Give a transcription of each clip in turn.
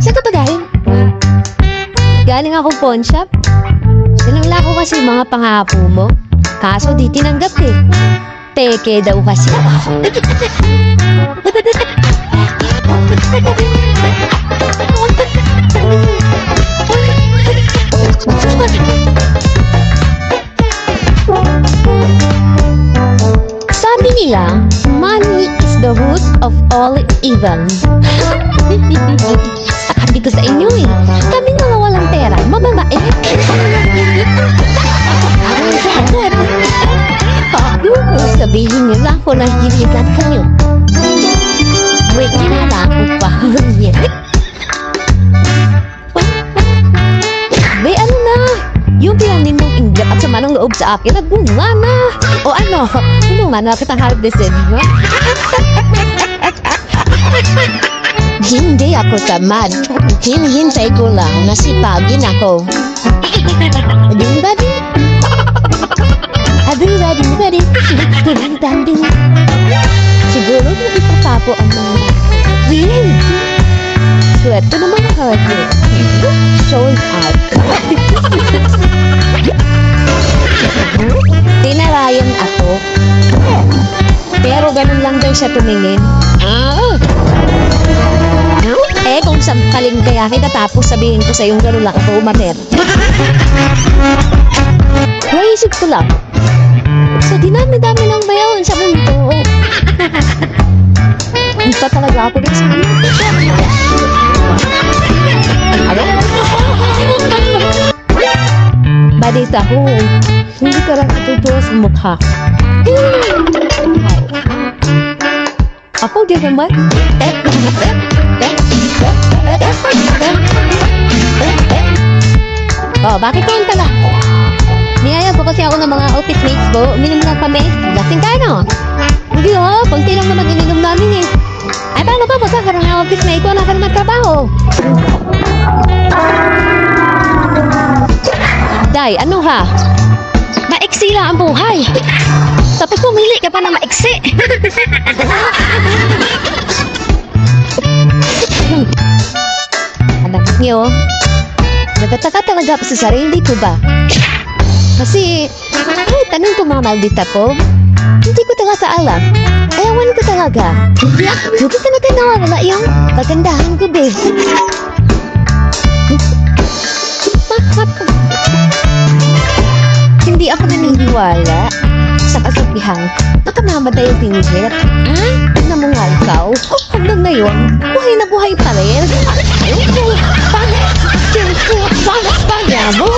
Saan ka ba galing? Galing ako pawn shop. Sinangla ko kasi mga pangako mo. Kaso di tinanggap eh. Peke daw kasi. Sabi nila, money is the root of all evil. Sabi ko sa inyo eh, kami mga walang pera, mababait. Sabihin nila ako na hiligan kayo. Wait, nila ako pa. Be, ano na? Yung pinanin mong inggap at sama ng loob sa akin, nagbunga na. O ano, bunga na kitang harvestin, ha? Hindi ako tamad. Hinihintay ko lang na sipagin ako. Ading badi. Ading badi badi. Ading badi. Siguro hindi pa tapo ang mga win. Swerte naman ako. Showing out. Tinarayan ako. Pero ganun lang daw siya tumingin. Eh, kung sampalin kaya kita tapos sabihin ko sa yung gano'n lang ako umater. Naisip ko lang. Sa dinami-dami ng bayawan sa mundo. Hindi pa talaga ako din sa mundo. Ano? Badit ako. Hindi ka lang natutuwa sa mukha. Ako din naman. Oh, bakit kayo tala? Niyaya po kasi ako ng mga office mates ko. Uminom lang kami. Lasing tayo no? Hindi ho, konti lang naman ininom namin eh. Ay, paano ba? Magkakaroon ng office mate ko. Wala ka naman trabaho. Day, ano ha? Maiksi lang ang buhay. Tapos pumili ka pa na maiksi. Anak niyo, nagtataka talaga ako sa sarili ko ba? Kasi, tanong ko mga maldita ko, hindi ko talaga alam. Ayawan ko talaga. Hindi talaga nawawala yung pagandahan ko, babe. Hindi ako naniniwala sa kasabihan nakamamatay yung tinigit. Ha? Namungal ka? Hanggang ngayon, buhay na buhay pa rin. Pagamo?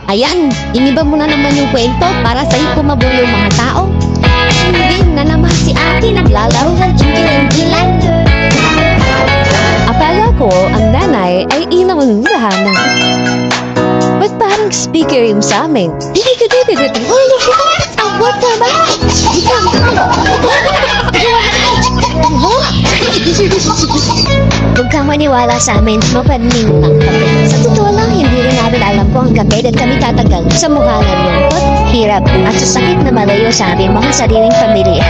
Ayan, iniba mo na naman yung kwento para sa'yo kumabulo yung mga tao. Hindi na naman si ate naglalaro ng ingil-ingilan. Akala ko, ang nanay ay inamunulahan na. Ba't parang speaker yung sa amin? What the ba? Huwag kang maniwala sa amin, mapanin lang kami. Sa totoo lang, hindi rin natin alam kung hanggang kailan kami tatagal sa mukha ng lungkot, hirap at sa sakit na malayo sa aming mga sariling pamilya.